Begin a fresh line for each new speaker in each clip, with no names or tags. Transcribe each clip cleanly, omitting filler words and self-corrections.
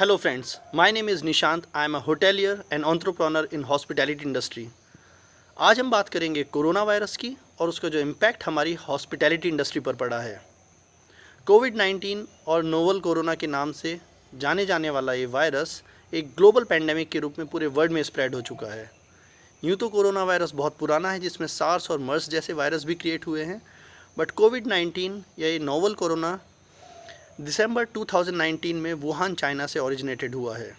Hello friends, my name is Nishant. I am a hotelier and entrepreneur in hospitality industry. आज हम बात करेंगे corona virus की और उसका जो इम्पैक्ट हमारी हॉस्पिटैलिटी इंडस्ट्री पर पड़ा है। कोविड-19 और नोवल कोरोना के नाम से जाने जाने वाला ये वायरस एक ग्लोबल पैंडेमिक के रूप में पूरे वर्ल्ड में स्प्रेड हो चुका है। यूँ तो कोरोना वायरस बहुत पुराना है, जिसमें सार्स और मर्स जैसे वायरस भी क्रिएट हुए हैं, बट कोविड-19 या ये नोवल कोरोना दिसंबर 2019 में वुहान चाइना से ओरिजिनेटेड हुआ है।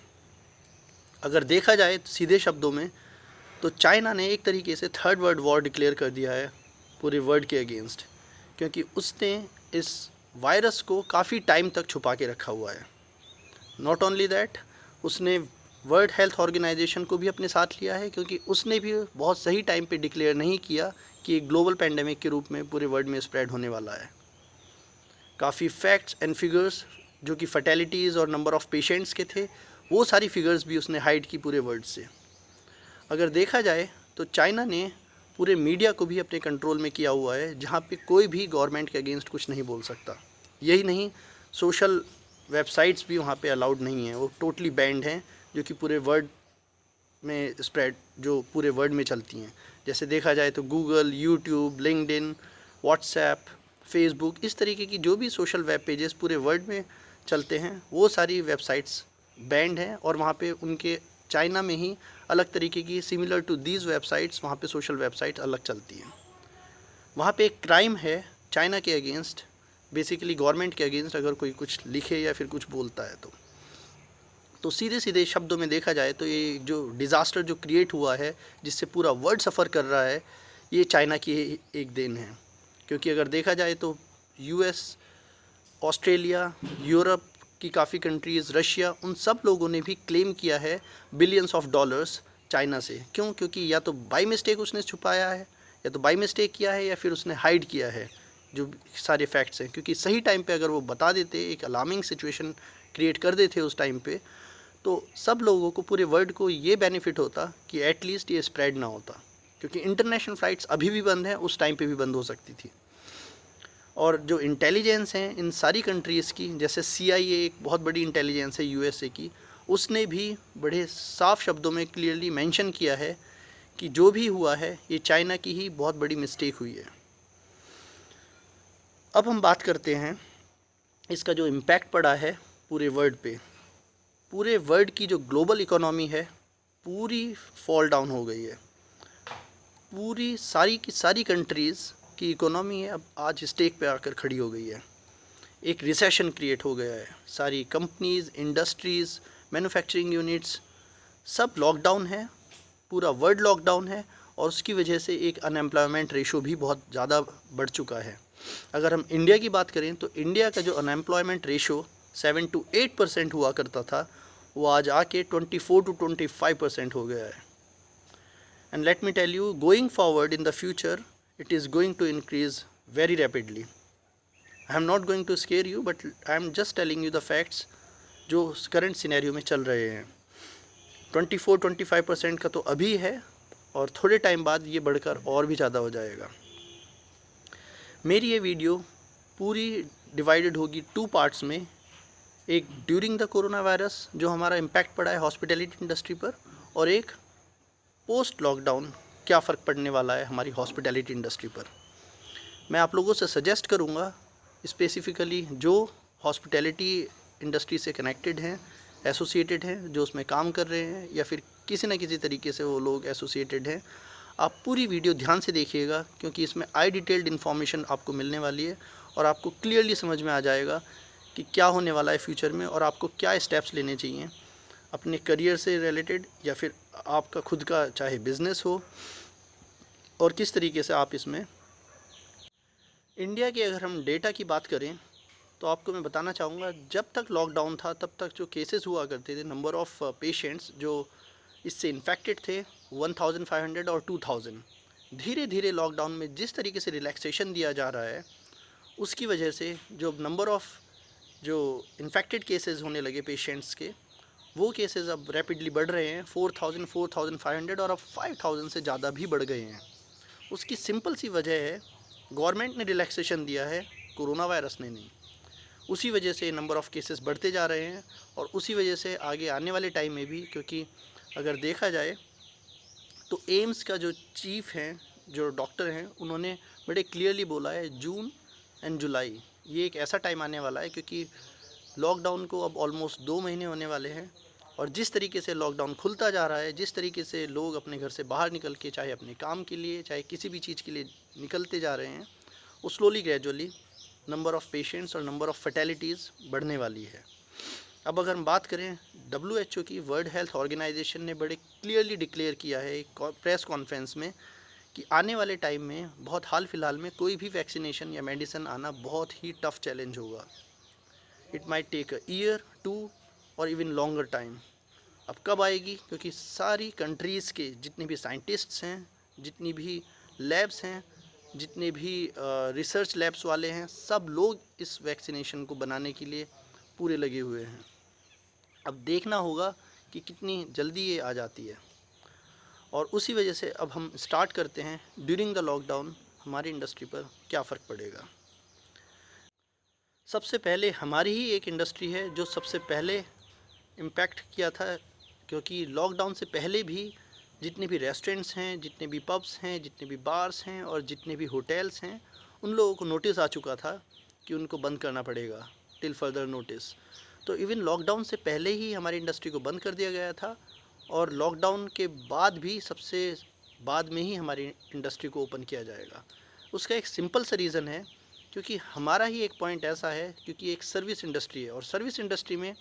अगर देखा जाए तो सीधे शब्दों में तो चाइना ने एक तरीके से थर्ड वर्ल्ड वॉर डिक्लेयर कर दिया है पूरे वर्ल्ड के अगेंस्ट, क्योंकि उसने इस वायरस को काफ़ी टाइम तक छुपा के रखा हुआ है। नॉट ओनली दैट, उसने वर्ल्ड हेल्थ ऑर्गेनाइजेशन को भी अपने साथ लिया है, क्योंकि उसने भी बहुत सही टाइम पे डिक्लेयर नहीं किया कि एक ग्लोबल पैंडेमिक के रूप में पूरे वर्ल्ड में स्प्रेड होने वाला है। काफ़ी फैक्ट्स एंड फिगर्स जो कि फर्टेलिटीज़ और नंबर ऑफ़ पेशेंट्स के थे, वो सारी फिगर्स भी उसने हाइड की पूरे वर्ल्ड से। अगर देखा जाए तो चाइना ने पूरे मीडिया को भी अपने कंट्रोल में किया हुआ है, जहाँ पे कोई भी गवर्नमेंट के अगेंस्ट कुछ नहीं बोल सकता। यही नहीं, सोशल वेबसाइट्स भी वहाँ पे अलाउड नहीं हैं, वो टोटली बैंड हैं, जो कि पूरे वर्ल्ड में स्प्रेड जो पूरे वर्ल्ड में चलती हैं। जैसे देखा जाए तो Google, YouTube, LinkedIn, WhatsApp, Facebook, इस तरीके की जो भी सोशल वेब पेजेस पूरे वर्ल्ड में चलते हैं, वो सारी वेबसाइट्स बैंड हैं। और वहाँ पे उनके चाइना में ही अलग तरीके की सिमिलर टू दीज वेबसाइट्स वहाँ पे सोशल वेबसाइट्स अलग चलती हैं। वहाँ पे एक क्राइम है चाइना के अगेंस्ट, बेसिकली गवर्नमेंट के अगेंस्ट, अगर कोई कुछ लिखे या फिर कुछ बोलता है तो सीधे सीधे शब्दों में देखा जाए तो ये जो डिज़ास्टर जो क्रिएट हुआ है, जिससे पूरा वर्ल्ड सफ़र कर रहा है, ये चाइना की एक देन है। क्योंकि अगर देखा जाए तो यूएस, ऑस्ट्रेलिया, यूरोप की काफ़ी कंट्रीज़, रशिया, उन सब लोगों ने भी क्लेम किया है बिलियंस ऑफ डॉलर्स चाइना से। क्यों? क्योंकि या तो बाई मिस्टेक उसने छुपाया है, या तो बाई मिस्टेक किया है, या फिर उसने हाइड किया है जो सारे फैक्ट्स हैं। क्योंकि सही टाइम पे अगर वो बता देते, एक अलार्मिंग सिचुएशन क्रिएट कर देते उस टाइम पे, तो सब लोगों को, पूरे वर्ल्ड को ये बेनिफिट होता कि एटलीस्ट ये स्प्रेड ना होता। क्योंकि इंटरनेशनल फ़्लाइट्स अभी भी बंद हैं, उस टाइम पे भी बंद हो सकती थी। और जो इंटेलिजेंस हैं इन सारी कंट्रीज़ की, जैसे CIA एक बहुत बड़ी इंटेलिजेंस है USA की, उसने भी बड़े साफ शब्दों में क्लियरली मेंशन किया है कि जो भी हुआ है ये चाइना की ही बहुत बड़ी मिस्टेक हुई है। अब हम बात करते हैं इसका जो इम्पैक्ट पड़ा है पूरे वर्ल्ड पे। पूरे वर्ल्ड की जो ग्लोबल इकोनॉमी है, पूरी फॉल डाउन हो गई है। पूरी सारी की सारी कंट्रीज़ की इकोनॉमी है अब आज स्टेक पे आकर खड़ी हो गई है। एक रिसेशन क्रिएट हो गया है। सारी कंपनीज़, इंडस्ट्रीज़, मैन्युफैक्चरिंग यूनिट्स सब लॉकडाउन है, पूरा वर्ल्ड लॉकडाउन है, और उसकी वजह से एक अनएम्प्लॉयमेंट रेशो भी बहुत ज़्यादा बढ़ चुका है। अगर हम इंडिया की बात करें तो इंडिया का जो अनएम्प्लॉयमेंट रेशो 7 to 8% हुआ करता था, वो आज आके 24 to 25% हो गया है। And let me tell you, going forward in the future, it is going to increase very rapidly. I am not going to scare you, but I am just telling you the facts जो current scenario में चल रहे हैं। 24-25% का तो अभी है, और थोड़े टाइम बाद ये बढ़कर और भी ज़्यादा हो जाएगा। मेरी ये वीडियो पूरी डिवाइडेड होगी 2 पार्ट्स में। एक ड्यूरिंग द कोरोना वायरस जो हमारा इम्पैक्ट पड़ा है हॉस्पिटैलिटी इंडस्ट्री पर, और एक पोस्ट लॉकडाउन क्या फ़र्क पड़ने वाला है हमारी हॉस्पिटैलिटी इंडस्ट्री पर। मैं आप लोगों से सजेस्ट करूंगा, स्पेसिफ़िकली जो हॉस्पिटैलिटी इंडस्ट्री से कनेक्टेड हैं, एसोसिएटेड हैं, जो उसमें काम कर रहे हैं, या फिर किसी न किसी तरीके से वो लोग एसोसिएटेड हैं, आप पूरी वीडियो ध्यान से देखिएगा, क्योंकि इसमें डिटेल्ड इन्फॉर्मेशन आपको मिलने वाली है, और आपको क्लियरली समझ में आ जाएगा कि क्या होने वाला है फ्यूचर में, और आपको क्या स्टेप्स लेने चाहिए अपने करियर से रिलेटेड, या फिर आपका खुद का चाहे बिज़नेस हो, और किस तरीके से आप इसमें। इंडिया के अगर हम डेटा की बात करें तो आपको मैं बताना चाहूँगा, जब तक लॉकडाउन था तब तक जो केसेस हुआ करते थे, नंबर ऑफ़ पेशेंट्स जो इससे इन्फेक्टेड थे 1500 और 2000। धीरे धीरे लॉकडाउन में जिस तरीके से रिलैक्सेशन दिया जा रहा है, उसकी वजह से जो नंबर ऑफ़ जो इन्फेक्टेड केसेस होने लगे पेशेंट्स के, वो केसेस अब रैपिडली बढ़ रहे हैं। 4000, 4500 और अब 5000 से ज़्यादा भी बढ़ गए हैं। उसकी सिंपल सी वजह है, गवर्नमेंट ने रिलैक्सेशन दिया है, कोरोना वायरस ने नहीं। उसी वजह से नंबर ऑफ़ केसेस बढ़ते जा रहे हैं और उसी वजह से आगे आने वाले टाइम में भी, क्योंकि अगर देखा जाए तो एम्स का जो चीफ़ हैं, जो डॉक्टर हैं, उन्होंने बड़े क्लियरली बोला है जून एंड जुलाई ये एक ऐसा टाइम आने वाला है, क्योंकि लॉकडाउन को अब ऑलमोस्ट 2 महीने होने वाले हैं और जिस तरीके से लॉकडाउन खुलता जा रहा है, जिस तरीके से लोग अपने घर से बाहर निकल के चाहे अपने काम के लिए चाहे किसी भी चीज़ के लिए निकलते जा रहे हैं, वो slowly gradually number of patients और नंबर ऑफ़ फैटेलिटीज़ बढ़ने वाली है। अब अगर हम बात करें WHO की, वर्ल्ड हेल्थ ऑर्गेनाइजेशन ने बड़े क्लियरली डिक्लेयर किया है एक प्रेस कॉन्फ्रेंस में कि आने वाले टाइम में बहुत हाल फिलहाल में कोई भी वैक्सीनेशन या मेडिसिन आना बहुत ही टफ़ चैलेंज होगा। It might take a year 2 और इवन लॉन्गर टाइम। अब कब आएगी? क्योंकि सारी कंट्रीज़ के जितने भी साइंटिस्ट्स हैं, जितनी भी लैब्स हैं, जितने भी रिसर्च लैब्स वाले हैं, सब लोग इस वैक्सीनेशन को बनाने के लिए पूरे लगे हुए हैं। अब देखना होगा कि कितनी जल्दी ये आ जाती है और उसी वजह से अब हम स्टार्ट करते हैं ड्यूरिंग द लॉकडाउन हमारी इंडस्ट्री पर क्या फ़र्क पड़ेगा। सबसे पहले हमारी ही एक इंडस्ट्री है जो सबसे पहले इम्पैक्ट किया था, क्योंकि लॉकडाउन से पहले भी जितने भी रेस्टोरेंट्स हैं, जितने भी पब्स हैं, जितने भी बार्स हैं और जितने भी होटल्स हैं, उन लोगों को नोटिस आ चुका था कि उनको बंद करना पड़ेगा टिल फर्दर नोटिस। तो इवन लॉकडाउन से पहले ही हमारी इंडस्ट्री को बंद कर दिया गया था और लॉकडाउन के बाद भी सबसे बाद में ही हमारी इंडस्ट्री को ओपन किया जाएगा। उसका एक सिंपल सा रीज़न है, क्योंकि हमारा ही एक पॉइंट ऐसा है, क्योंकि एक सर्विस इंडस्ट्री है और सर्विस इंडस्ट्री में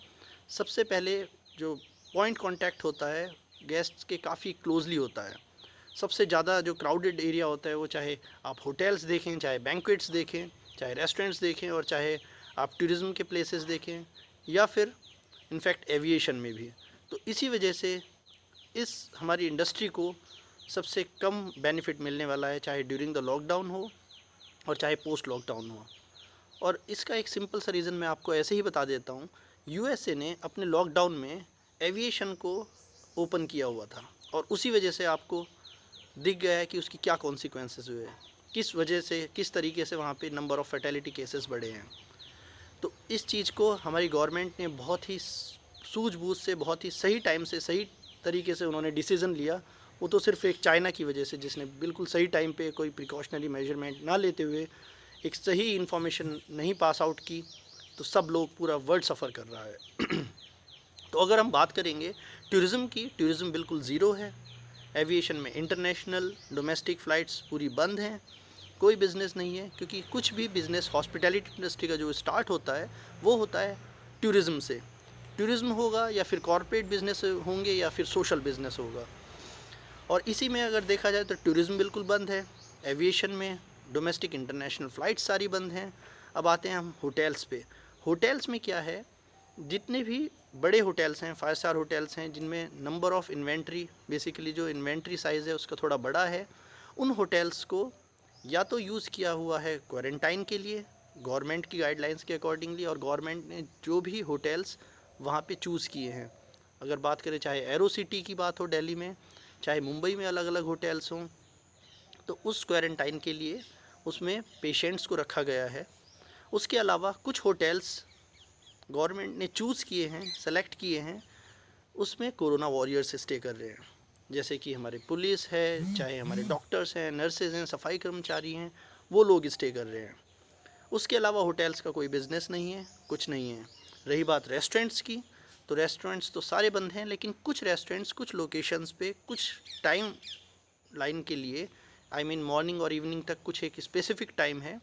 सबसे पहले जो पॉइंट कांटेक्ट होता है गेस्ट्स के काफ़ी क्लोजली होता है। सबसे ज़्यादा जो क्राउडेड एरिया होता है, वो चाहे आप होटल्स देखें, चाहे बैंक्वेट्स देखें, चाहे रेस्टोरेंट्स देखें और चाहे आप टूरिज़्म के प्लेसेस देखें या फिर इनफैक्ट एविएशन में भी। तो इसी वजह से इस हमारी इंडस्ट्री को सबसे कम बेनिफिट मिलने वाला है, चाहे ड्यूरिंग द लॉकडाउन हो और चाहे पोस्ट लॉकडाउन हो। और इसका एक सिंपल सा रीज़न मैं आपको ऐसे ही बता देता हूँ। USA ने अपने लॉकडाउन में एविएशन को ओपन किया हुआ था और उसी वजह से आपको दिख गया है कि उसकी क्या कॉन्सिक्वेंसेस हुए हैं, किस वजह से, किस तरीके से वहाँ पे नंबर ऑफ़ फैटेलिटी केसेस बढ़े हैं। तो इस चीज़ को हमारी गवर्नमेंट ने बहुत ही सूझबूझ से, बहुत ही सही टाइम से, सही तरीके से उन्होंने डिसीज़न लिया। वो तो सिर्फ एक चाइना की वजह से, जिसने बिल्कुल सही टाइम पे कोई प्रिकॉशनरी मेजरमेंट ना लेते हुए एक सही इन्फॉर्मेशन नहीं पास आउट की, तो सब लोग, पूरा वर्ल्ड सफ़र कर रहा है। तो अगर हम बात करेंगे टूरिज़्म की, टूरिज़्म बिल्कुल ज़ीरो है। एविएशन में इंटरनेशनल डोमेस्टिक फ़्लाइट्स पूरी बंद हैं, कोई बिज़नेस नहीं है, क्योंकि कुछ भी बिज़नेस हॉस्पिटैलिटी इंडस्ट्री का जो स्टार्ट होता है वो होता है टूरिज़्म से। टूरिज़्म होगा या फिर कॉर्पोरेट बिज़नेस होंगे या फिर सोशल बिज़नेस होगा। और इसी में अगर देखा जाए तो टूरिज़्म बिल्कुल बंद है, एविएशन में डोमेस्टिक इंटरनेशनल फ़्लाइट्स सारी बंद हैं। अब आते हैं हम होटल्स पे। होटल्स में क्या है, जितने भी बड़े होटल्स हैं, 5 स्टार होटल्स हैं, जिनमें नंबर ऑफ़ इन्वेंट्री, बेसिकली जो इन्वेंट्री साइज़ है उसका थोड़ा बड़ा है, उन होटल्स को या तो यूज़ किया हुआ है क्वारंटाइन के लिए गवर्नमेंट की गाइडलाइंस के अकॉर्डिंगली, और गवर्नमेंट ने जो भी होटल्स वहाँ पे चूज़ किए हैं, अगर बात करें चाहे एरो सिटी की बात हो दिल्ली में, चाहे मुंबई में अलग अलग होटल्स हों, तो उस क्वारंटाइन के लिए उसमें पेशेंट्स को रखा गया है। उसके अलावा कुछ होटल्स गवर्नमेंट ने चूज़ किए हैं, सेलेक्ट किए हैं, उसमें कोरोना वॉरियर्स स्टे कर रहे हैं, जैसे कि हमारे पुलिस है, चाहे हमारे डॉक्टर्स हैं, नर्सेज हैं, सफाई कर्मचारी हैं, वो लोग स्टे कर रहे हैं। उसके अलावा होटल्स का कोई बिज़नेस नहीं है, कुछ नहीं है। रही बात रेस्टोरेंट्स की, तो रेस्टोरेंट्स तो सारे बंद हैं, लेकिन कुछ रेस्टोरेंट्स कुछ लोकेशंस पे कुछ टाइम लाइन के लिए, आई मीन मॉर्निंग और इवनिंग तक, कुछ एक स्पेसिफिक टाइम है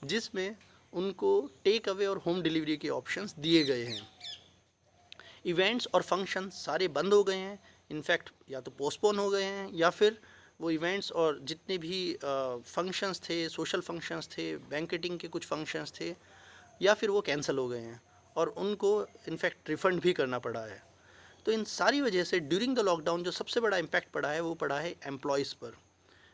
जिसमें उनको टेक अवे और होम डिलीवरी के ऑप्शंस दिए गए हैं। इवेंट्स और फंक्शन सारे बंद हो गए हैं, इनफैक्ट या तो पोस्टपोन हो गए हैं या फिर वो इवेंट्स और जितने भी फंक्शंस थे, सोशल फंक्शंस थे, बैंकेटिंग के कुछ फंक्शंस थे, या फिर वो कैंसिल हो गए हैं और उनको इनफैक्ट रिफ़ंड भी करना पड़ा है। तो इन सारी वजह से ड्यूरिंग द लॉकडाउन जो सबसे बड़ा इम्पैक्ट पड़ा है वो पड़ा है एम्प्लॉयज़ पर।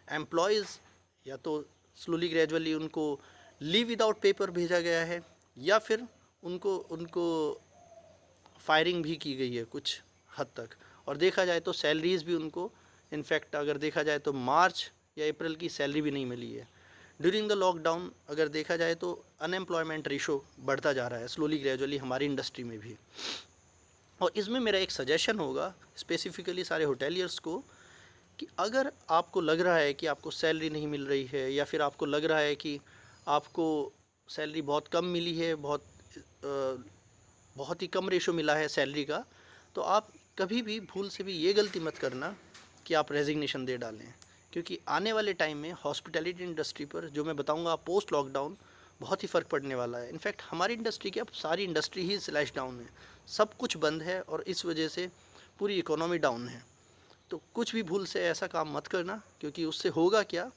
एम्प्लॉयज़ या तो स्लोली ग्रेजुअली उनको लीव विदाउट पेपर भेजा गया है, या फिर उनको उनको फायरिंग भी की गई है कुछ हद तक, और देखा जाए तो सैलरीज़ भी उनको, इनफैक्ट अगर देखा जाए तो मार्च या अप्रैल की सैलरी भी नहीं मिली है। ड्यूरिंग द लॉकडाउन अगर देखा जाए तो अनएम्प्लॉयमेंट रेशो बढ़ता जा रहा है स्लोली ग्रेजुअली हमारी इंडस्ट्री में भी। और इसमें मेरा एक सजेशन होगा स्पेसिफ़िकली सारे होटेलियर्स को कि अगर आपको लग रहा है कि आपको सैलरी नहीं मिल रही है या फिर आपको लग रहा है कि आपको सैलरी बहुत कम मिली है, बहुत ही कम रेशो मिला है सैलरी का, तो आप कभी भी भूल से भी ये गलती मत करना कि आप रेजिग्नेशन दे डालें, क्योंकि आने वाले टाइम में हॉस्पिटैलिटी इंडस्ट्री पर जो मैं बताऊंगा पोस्ट लॉकडाउन बहुत ही फ़र्क पड़ने वाला है। इनफैक्ट हमारी इंडस्ट्री क्या, सारी इंडस्ट्री ही स्लैश डाउन है, सब कुछ बंद है और इस वजह से पूरी इकोनॉमी डाउन है। तो कुछ भी भूल से ऐसा काम मत करना, क्योंकि उससे होगा क्या,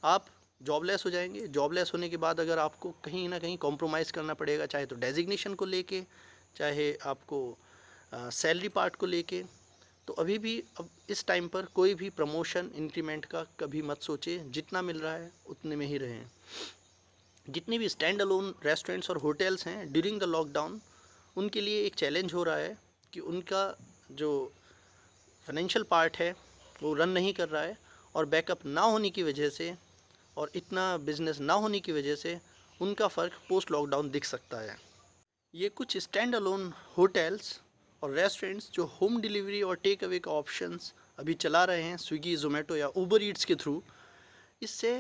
आप जॉबलेस हो जाएंगे। जॉबलेस होने के बाद अगर आपको कहीं ना कहीं कॉम्प्रोमाइज़ करना पड़ेगा, चाहे तो डेजिग्नेशन को लेके, चाहे आपको सैलरी पार्ट को लेके, तो अभी भी अब इस टाइम पर कोई भी प्रमोशन इंक्रीमेंट का कभी मत सोचे। जितना मिल रहा है उतने में ही रहें। जितने भी स्टैंड अलोन रेस्टोरेंट्स और होटल्स हैं ड्यूरिंग द लॉकडाउन, उनके लिए एक चैलेंज हो रहा है कि उनका जो फाइनेंशियल पार्ट है वो रन नहीं कर रहा है, और बैकअप ना होने की वजह से और इतना बिजनेस ना होने की वजह से उनका फ़र्क पोस्ट लॉकडाउन दिख सकता है। ये कुछ स्टैंड अलोन होटल्स और रेस्टोरेंट्स जो होम डिलीवरी और टेक अवे का ऑप्शंस अभी चला रहे हैं स्विगी, ज़ोमेटो या ऊबर ईट्स के थ्रू, इससे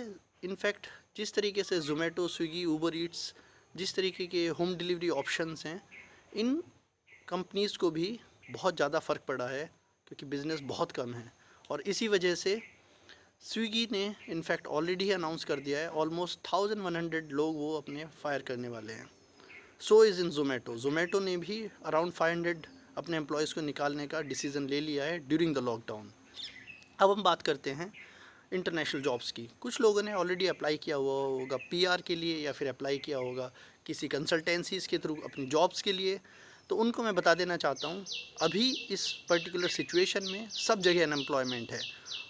इनफैक्ट जिस तरीके से ज़ोमेटो, स्विगी, ऊबर ईट्स जिस तरीके के होम डिलीवरी ऑप्शंस हैं, इन कंपनीज़ को भी बहुत ज़्यादा फ़र्क पड़ा है, क्योंकि बिज़नेस बहुत कम है। और इसी वजह से स्विगी ने इनफैक्ट ऑलरेडी अनाउंस कर दिया है ऑलमोस्ट 1100 लोग वो अपने फायर करने वाले हैं। So is in Zomato. Zomato ने भी अराउंड 500 अपने एम्प्लॉयज़ को निकालने का डिसीज़न ले लिया है ड्यूरिंग द लॉकडाउन। अब हम बात करते हैं इंटरनेशनल जॉब्स की। कुछ लोगों ने ऑलरेडी अप्लाई किया हुआ होगा पीआर के लिए, या फिर अप्लाई किया होगा किसी कंसल्टेंसीज़ के थ्रू अपनी जॉब्स के लिए। तो उनको मैं बता देना चाहता हूँ, अभी इस पर्टिकुलर सिचुएशन में सब जगह अनएम्प्लॉयमेंट है,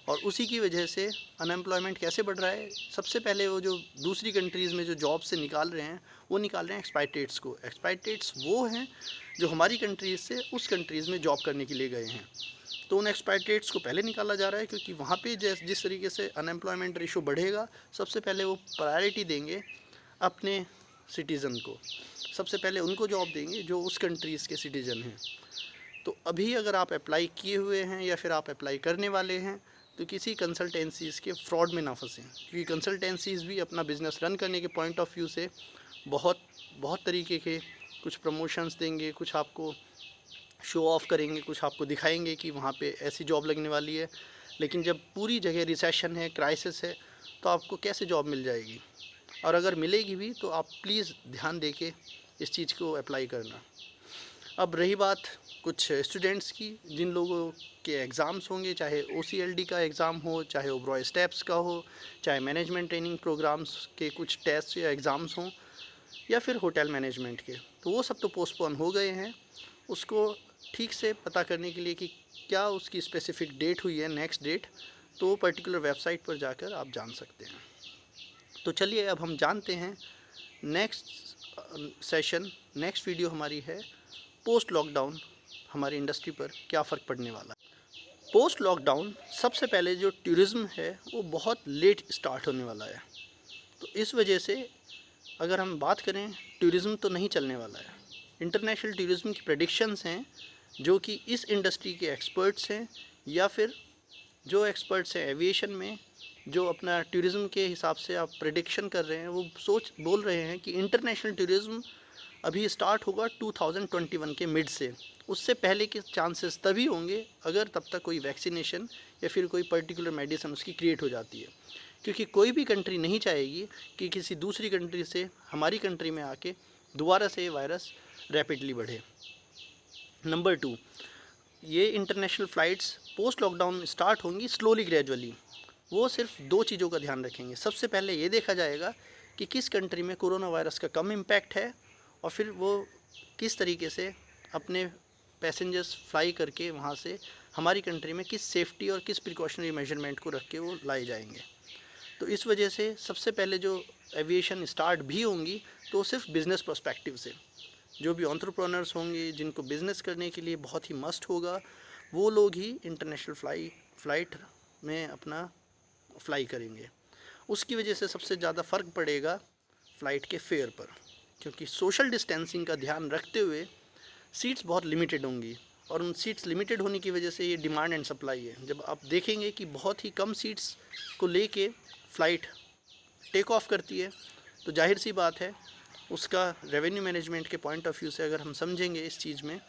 और उसी की वजह से अनएम्प्लॉयमेंट कैसे बढ़ रहा है। सबसे पहले वो जो दूसरी कंट्रीज़ में जो जॉब से निकाल रहे हैं, वो निकाल रहे हैं एक्सपाट्रिएट्स को। एक्सपाट्रिएट्स वो हैं जो हमारी कंट्रीज़ से उस कंट्रीज़ में जॉब करने के लिए गए हैं, तो उन एक्सपाट्रिएट्स को पहले निकाला जा रहा है, क्योंकि वहाँ पे जिस तरीके से अनएम्प्लॉयमेंट रेशो बढ़ेगा, सबसे पहले वो प्रायोरिटी देंगे अपने सिटीज़न को, सबसे पहले उनको जॉब देंगे जो उस कंट्रीज़ के सिटीज़न हैं। तो अभी अगर आप अप्लाई किए हुए हैं या फिर आप अप्लाई करने वाले हैं, तो किसी कंसल्टेंसीज़ के फ्रॉड में ना फंसें, क्योंकि कंसल्टेंसीज़ भी अपना बिज़नेस रन करने के पॉइंट ऑफ व्यू से बहुत तरीके के कुछ प्रमोशंस देंगे, कुछ आपको शो ऑफ करेंगे, कुछ आपको दिखाएंगे कि वहाँ पे ऐसी जॉब लगने वाली है। लेकिन जब पूरी जगह रिसेशन है, क्राइसिस है, तो आपको कैसे जॉब मिल जाएगी, और अगर मिलेगी भी तो आप प्लीज़ ध्यान दे के इस चीज़ को अप्लाई करना। अब रही बात कुछ स्टूडेंट्स की, जिन लोगों के एग्ज़ाम्स होंगे, चाहे OCLD का एग्ज़ाम हो, चाहे ओबरॉय स्टेप्स का हो, चाहे मैनेजमेंट ट्रेनिंग प्रोग्राम्स के कुछ टेस्ट या एग्ज़ाम्स हों, या फिर होटल मैनेजमेंट के, तो वो सब तो पोस्टपोन हो गए हैं। उसको ठीक से पता करने के लिए कि क्या उसकी स्पेसिफ़िक डेट हुई है, नेक्स्ट डेट, तो वो पर्टिकुलर वेबसाइट पर जाकर आप जान सकते हैं। तो चलिए अब हम जानते हैं नेक्स्ट सेशन, नेक्स्ट वीडियो हमारी है पोस्ट लॉकडाउन हमारी इंडस्ट्री पर क्या फ़र्क पड़ने वाला है। पोस्ट लॉकडाउन सबसे पहले जो टूरिज़्म है वो बहुत लेट स्टार्ट होने वाला है, तो इस वजह से अगर हम बात करें, टूरिज़्म तो नहीं चलने वाला है। इंटरनेशनल टूरिज़्म की प्रेडिक्शंस हैं, जो कि इस इंडस्ट्री के एक्सपर्ट्स हैं या फिर जो एक्सपर्ट्स हैं एविएशन में, जो अपना टूरिज़्म के हिसाब से आप प्रेडिक्शन कर रहे हैं, वो बोल रहे हैं कि इंटरनेशनल टूरिज़्म अभी स्टार्ट होगा 2021 के मिड से। उससे पहले के चांसेस तभी होंगे अगर तब तक कोई वैक्सीनेशन या फिर कोई पर्टिकुलर मेडिसिन उसकी क्रिएट हो जाती है, क्योंकि कोई भी कंट्री नहीं चाहेगी कि किसी दूसरी कंट्री से हमारी कंट्री में आके दोबारा से वायरस रैपिडली बढ़े। नंबर 2, ये international flights post lockdown start होंगी स्लोली ग्रेजुअली। वो सिर्फ 2 चीज़ों का ध्यान रखेंगे। सबसे पहले ये देखा जाएगा कि किस कंट्री में कोरोना वायरस का कम इम्पैक्ट है, और फिर वो किस तरीके से अपने पैसेंजर्स फ्लाई करके वहाँ से हमारी कंट्री में किस सेफ्टी और किस प्रिकॉशनरी मेजरमेंट को रख के वो लाए जाएंगे। तो इस वजह से सबसे पहले जो एविएशन स्टार्ट भी होंगी, तो सिर्फ बिज़नेस पर्सपेक्टिव से जो भी एंटरप्रेन्योर्स होंगे, जिनको बिज़नेस करने के लिए बहुत ही मस्ट होगा, वो लोग ही इंटरनेशनल फ़्लाइट में अपना फ्लाई करेंगे। उसकी वजह से सबसे ज़्यादा फ़र्क पड़ेगा फ़्लाइट के फेयर पर, क्योंकि सोशल डिस्टेंसिंग का ध्यान रखते हुए सीट्स बहुत लिमिटेड होंगी, और उन सीट्स लिमिटेड होने की वजह से ये डिमांड एंड सप्लाई है। जब आप देखेंगे कि बहुत ही कम सीट्स को लेके फ़्लाइट टेक ऑफ करती है, तो जाहिर सी बात है उसका रेवेन्यू मैनेजमेंट के पॉइंट ऑफ व्यू से अगर हम समझेंगे इस चीज़ में,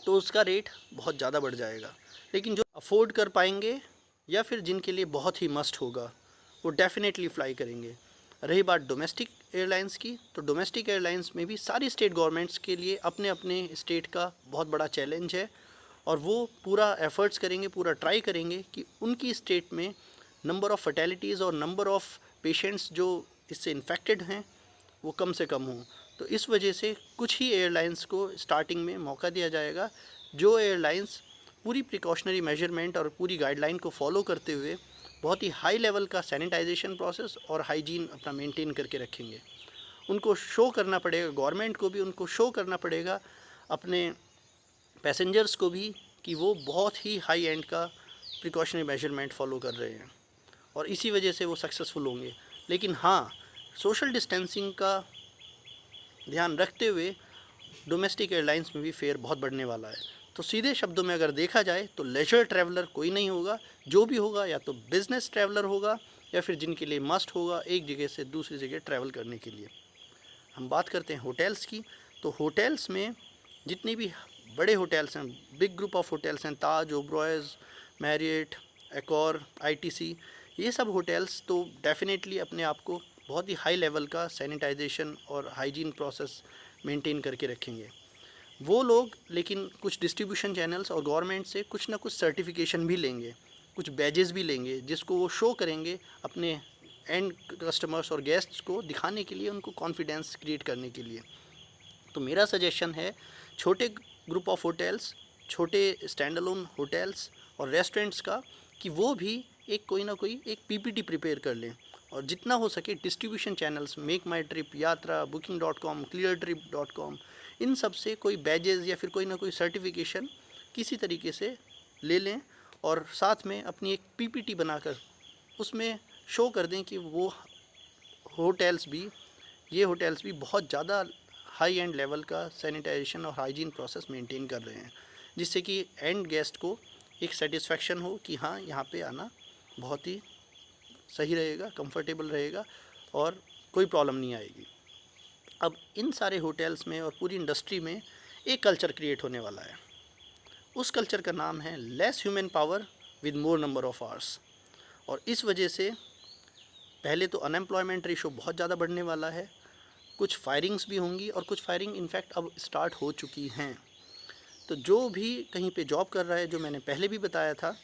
तो उसका रेट बहुत ज़्यादा बढ़ जाएगा। लेकिन जो अफोर्ड कर पाएंगे या फिर जिनके लिए बहुत ही मस्ट होगा, वो डेफिनेटली फ़्लाई करेंगे। रही बात डोमेस्टिक एयरलाइंस की, तो डोमेस्टिक एयरलाइंस में भी सारी स्टेट गवर्नमेंट्स के लिए अपने अपने स्टेट का बहुत बड़ा चैलेंज है, और वो पूरा एफर्ट्स करेंगे, पूरा ट्राई करेंगे कि उनकी स्टेट में नंबर ऑफ़ फर्टेलिटीज़ और नंबर ऑफ़ पेशेंट्स जो इससे इन्फेक्टेड हैं वो कम से कम हों। तो इस वजह से कुछ ही एयरलाइंस को स्टार्टिंग में मौका दिया जाएगा, जो एयरलाइंस पूरी प्रिकॉशनरी मेजरमेंट और पूरी गाइडलाइन को फॉलो करते हुए बहुत ही हाई लेवल का सैनिटाइजेशन प्रोसेस और हाइजीन अपना मेंटेन करके रखेंगे। उनको शो करना पड़ेगा, गवर्नमेंट को भी उनको शो करना पड़ेगा, अपने पैसेंजर्स को भी, कि वो बहुत ही हाई एंड का प्रिकॉशनरी मेजरमेंट फॉलो कर रहे हैं, और इसी वजह से वो सक्सेसफुल होंगे। लेकिन हाँ, सोशल डिस्टेंसिंग का ध्यान रखते हुए डोमेस्टिक एयरलाइंस में भी फेयर बहुत बढ़ने वाला है। तो सीधे शब्दों में अगर देखा जाए तो लेजर ट्रैवलर कोई नहीं होगा, जो भी होगा या तो बिज़नेस ट्रैवलर होगा या फिर जिनके लिए मस्ट होगा एक जगह से दूसरी जगह ट्रैवल करने के लिए। हम बात करते हैं होटल्स की, तो होटल्स में जितने भी बड़े होटल्स हैं, बिग ग्रुप ऑफ होटल्स हैं, ताज, ओबरॉयज़, मैरियट, एकॉर, आईटीसी, ये सब होटल्स तो डेफिनेटली अपने आप को बहुत ही हाई लेवल का सैनिटाइजेशन और हाइजीन प्रोसेस मेंटेन करके रखेंगे वो लोग। लेकिन कुछ डिस्ट्रीब्यूशन चैनल्स और गवर्नमेंट से कुछ ना कुछ सर्टिफिकेशन भी लेंगे, कुछ बैजेस भी लेंगे, जिसको वो शो करेंगे अपने एंड कस्टमर्स और गेस्ट्स को दिखाने के लिए, उनको कॉन्फिडेंस क्रिएट करने के लिए। तो मेरा सजेशन है छोटे ग्रुप ऑफ होटल्स, छोटे स्टैंड अलोन होटल्स और रेस्टोरेंट्स का, कि वो भी एक कोई ना कोई एक पीपीटी प्रिपेयर कर लें, और जितना हो सके डिस्ट्रीब्यूशन चैनल्स, मेक माई ट्रिप, यात्रा, booking.com, cleartrip.com, इन सब से कोई बैजेस या फिर कोई ना कोई सर्टिफिकेशन किसी तरीके से ले लें, और साथ में अपनी एक पीपीटी बनाकर उसमें शो कर दें कि वो होटल्स भी, ये होटल्स भी बहुत ज़्यादा हाई एंड लेवल का सैनिटाइजेशन और हाइजीन प्रोसेस मेंटेन कर रहे हैं, जिससे कि एंड गेस्ट को एक सेटिस्फेक्शन हो कि हाँ, यहाँ पे आना बहुत ही सही रहेगा, कंफर्टेबल रहेगा और कोई प्रॉब्लम नहीं आएगी। अब इन सारे होटल्स में और पूरी इंडस्ट्री में एक कल्चर क्रिएट होने वाला है। उस कल्चर का नाम है less human power with more number of hours, और इस वजह से पहले तो अनएम्प्लॉयमेंट रेशो बहुत ज़्यादा बढ़ने वाला है, कुछ फायरिंग्स भी होंगी, और कुछ फायरिंग इनफैक्ट अब स्टार्ट हो चुकी हैं। तो जो भी कहीं पे जॉब कर रहा है, जो मैंने पहले भी बताया था,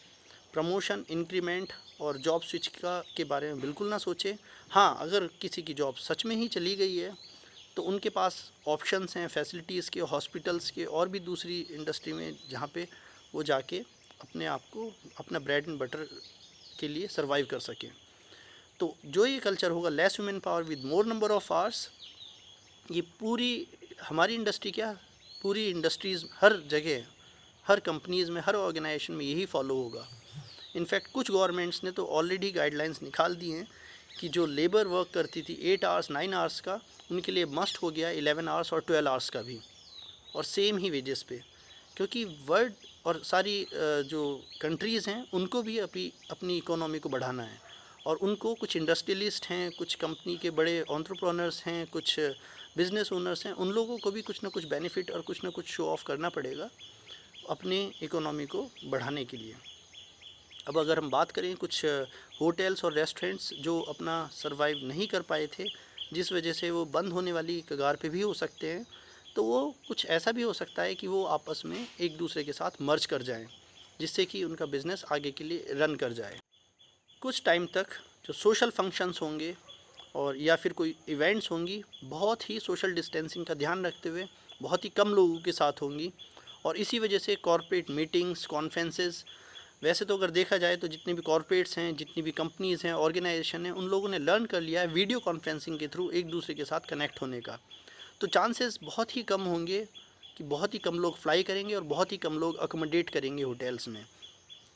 प्रमोशन, इंक्रीमेंट और जॉब स्विच के बारे में बिल्कुल ना सोचें। हाँ, अगर किसी की जॉब सच में ही चली गई है तो उनके पास ऑप्शंस हैं फैसिलिटीज़ के, हॉस्पिटल्स के, और भी दूसरी इंडस्ट्री में जहाँ पे वो जाके अपने आप को अपना ब्रेड एंड बटर के लिए सर्वाइव कर सकें। तो जो ये कल्चर होगा less human power with more number of hours, ये पूरी हमारी इंडस्ट्री, क्या पूरी इंडस्ट्रीज़, हर जगह, हर कंपनीज़ में, हर ऑर्गेनाइजेशन में यही फॉलो होगा। इनफैक्ट कुछ गवर्नमेंट्स ने तो ऑलरेडी गाइडलाइंस निकाल दी हैं कि जो लेबर वर्क करती थी 8 आवर्स 9 आवर्स का, उनके लिए मस्ट हो गया 11 आवर्स और 12 आवर्स का भी, और सेम ही वेजेस पे, क्योंकि वर्ल्ड और सारी जो कंट्रीज़ हैं उनको भी अपनी इकोनॉमी को बढ़ाना है, और उनको कुछ इंडस्ट्रियलिस्ट हैं, कुछ कंपनी के बड़े एंटरप्रेन्योर्स हैं, कुछ बिज़नेस ओनर्स हैं, उन लोगों को भी कुछ ना कुछ बेनिफिट और कुछ ना कुछ शो ऑफ करना पड़ेगा अपनी इकोनॉमी को बढ़ाने के लिए। अब अगर हम बात करें कुछ होटल्स और रेस्टोरेंट्स जो अपना सर्वाइव नहीं कर पाए थे, जिस वजह से वो बंद होने वाली कगार पे भी हो सकते हैं, तो वो कुछ ऐसा भी हो सकता है कि वो आपस में एक दूसरे के साथ मर्ज कर जाएं, जिससे कि उनका बिज़नेस आगे के लिए रन कर जाए। कुछ टाइम तक जो सोशल फंक्शंस होंगे और या फिर कोई इवेंट्स होंगी, बहुत ही सोशल डिस्टेंसिंग का ध्यान रखते हुए बहुत ही कम लोगों के साथ होंगी, और इसी वजह से कॉर्पोरेट मीटिंग्स, कॉन्फ्रेंसेस, वैसे तो अगर देखा जाए तो जितने भी कॉर्पोरेट्स हैं, जितनी भी कंपनीज़ हैं, ऑर्गेनाइजेशन हैं, उन लोगों ने लर्न कर लिया है वीडियो कॉन्फ्रेंसिंग के थ्रू एक दूसरे के साथ कनेक्ट होने का। तो चांसेस बहुत ही कम होंगे कि बहुत ही कम लोग फ्लाई करेंगे और बहुत ही कम लोग अकोमोडेट करेंगे होटल्स में,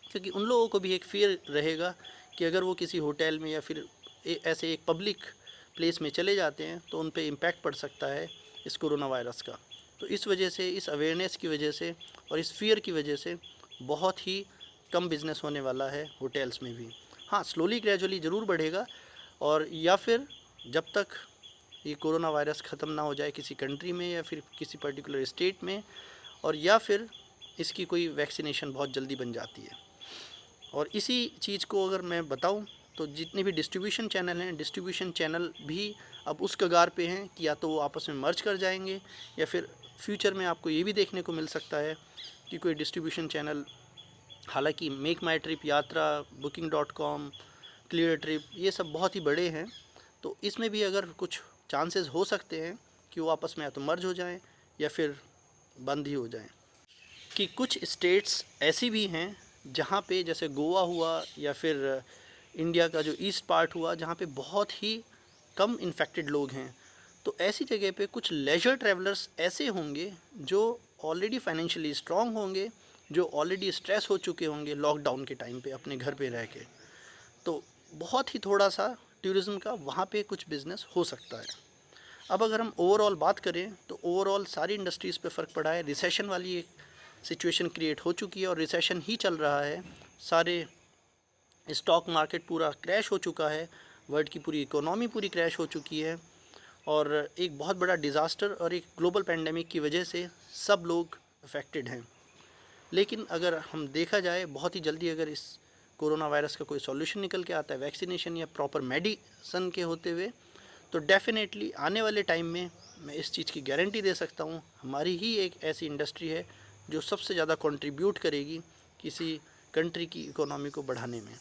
क्योंकि उन लोगों को भी एक फियर रहेगा कि अगर वो किसी होटल में या फिर ऐसे एक पब्लिक प्लेस में चले जाते हैं तो उन पे इम्पैक्ट पड़ सकता है इस कोरोना वायरस का। तो इस वजह से, इस अवेयरनेस की वजह से और इस फियर की वजह से बहुत ही कम बिज़नेस होने वाला है होटल्स में भी। हाँ, स्लोली ग्रेजुअली ज़रूर बढ़ेगा, और या फिर जब तक ये कोरोना वायरस ख़त्म ना हो जाए किसी कंट्री में या फिर किसी पर्टिकुलर स्टेट में, और या फिर इसकी कोई वैक्सीनेशन बहुत जल्दी बन जाती है। और इसी चीज़ को अगर मैं बताऊं तो जितने भी डिस्ट्रीब्यूशन चैनल हैं, डिस्ट्रीब्यूशन चैनल भी अब उस कगार पे हैं कि या तो वो आपस में मर्ज कर जाएंगे, या फिर फ्यूचर में आपको ये भी देखने को मिल सकता है कि कोई डिस्ट्रीब्यूशन चैनल, हालांकि मेक माई ट्रिप, यात्रा, booking.com, क्लियर ट्रिप, ये सब बहुत ही बड़े हैं, तो इसमें भी अगर कुछ चांसेस हो सकते हैं कि वो आपस में या तो मर्ज हो जाएं या फिर बंद ही हो जाएं। कि कुछ स्टेट्स ऐसी भी हैं जहाँ पे, जैसे गोवा हुआ या फिर इंडिया का जो ईस्ट पार्ट हुआ, जहाँ पे बहुत ही कम इन्फेक्टेड लोग हैं, तो ऐसी जगह पे कुछ लेजर ट्रैवलर्स ऐसे होंगे जो ऑलरेडी फाइनेंशियली स्ट्रांग होंगे, जो ऑलरेडी स्ट्रेस हो चुके होंगे लॉकडाउन के टाइम पे अपने घर पे रह के, तो बहुत ही थोड़ा सा टूरिज़्म का वहाँ पे कुछ बिज़नेस हो सकता है। अब अगर हम ओवरऑल बात करें तो ओवरऑल सारी इंडस्ट्रीज़ पे फ़र्क पड़ा है। रिसेशन वाली एक सिचुएशन क्रिएट हो चुकी है और रिसेशन ही चल रहा है। सारे स्टॉक मार्केट पूरा क्रैश हो चुका है, वर्ल्ड की पूरी इकोनॉमी पूरी क्रैश हो चुकी है, और एक बहुत बड़ा डिज़ास्टर और एक ग्लोबल पेंडेमिक की वजह से सब लोग अफेक्टेड हैं। लेकिन अगर हम देखा जाए, बहुत ही जल्दी अगर इस कोरोना वायरस का कोई सॉल्यूशन निकल के आता है वैक्सीनेशन या प्रॉपर मेडिसन के होते हुए, तो डेफिनेटली आने वाले टाइम में मैं इस चीज़ की गारंटी दे सकता हूँ, हमारी ही एक ऐसी इंडस्ट्री है जो सबसे ज़्यादा कंट्रीब्यूट करेगी किसी कंट्री की इकोनॉमी को बढ़ाने में।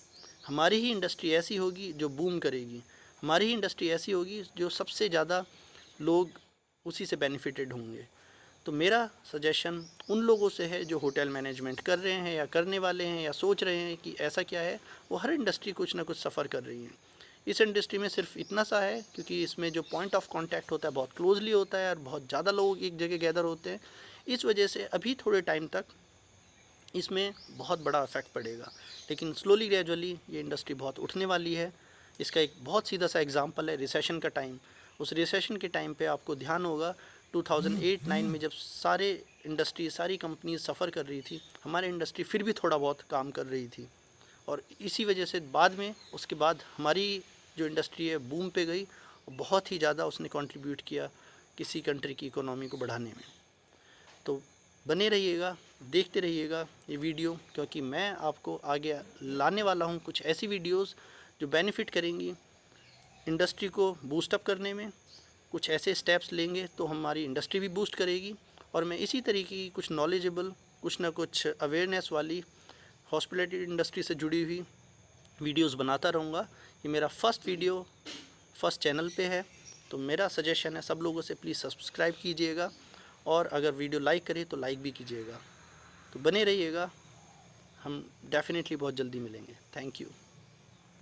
हमारी ही इंडस्ट्री ऐसी होगी जो बूम करेगी, हमारी ही इंडस्ट्री ऐसी होगी जो सबसे ज़्यादा लोग उसी से बेनिफिटेड होंगे। तो मेरा सजेशन उन लोगों से है जो होटल मैनेजमेंट कर रहे हैं या करने वाले हैं या सोच रहे हैं कि ऐसा क्या है, वो हर इंडस्ट्री कुछ ना कुछ सफ़र कर रही है। इस इंडस्ट्री में सिर्फ इतना सा है क्योंकि इसमें जो पॉइंट ऑफ कांटेक्ट होता है बहुत क्लोजली होता है और बहुत ज़्यादा लोग एक जगह गैदर होते हैं, इस वजह से अभी थोड़े टाइम तक इसमें बहुत बड़ा इफेक्ट पड़ेगा, लेकिन स्लोली ग्रेजुअली ये इंडस्ट्री बहुत उठने वाली है। इसका एक बहुत सीधा सा एग्जांपल है रिसेशन का टाइम। उस रिसेशन के टाइम पे आपको ध्यान होगा 2008-9 में जब सारे इंडस्ट्री, सारी कंपनीज सफ़र कर रही थी, हमारी इंडस्ट्री फिर भी थोड़ा बहुत काम कर रही थी, और इसी वजह से बाद में, उसके बाद हमारी जो इंडस्ट्री है बूम पे गई, बहुत ही ज़्यादा उसने कंट्रीब्यूट किया किसी कंट्री की इकोनॉमी को बढ़ाने में। तो बने रहिएगा, देखते रहिएगा ये वीडियो, क्योंकि मैं आपको आगे लाने वाला हूँ कुछ ऐसी वीडियोस जो बेनिफिट करेंगी इंडस्ट्री को बूस्टअप करने में। कुछ ऐसे स्टेप्स लेंगे तो हमारी इंडस्ट्री भी बूस्ट करेगी, और मैं इसी तरीके की कुछ नॉलेजेबल, कुछ ना कुछ अवेयरनेस वाली हॉस्पिटैलिटी इंडस्ट्री से जुड़ी हुई वीडियोस बनाता रहूँगा। ये मेरा फर्स्ट वीडियो फर्स्ट चैनल पे है, तो मेरा सजेशन है सब लोगों से प्लीज़ सब्सक्राइब कीजिएगा, और अगर वीडियो लाइक करें तो लाइक भी कीजिएगा। तो बने रहिएगा, हम डेफिनेटली बहुत जल्दी मिलेंगे। Thank you.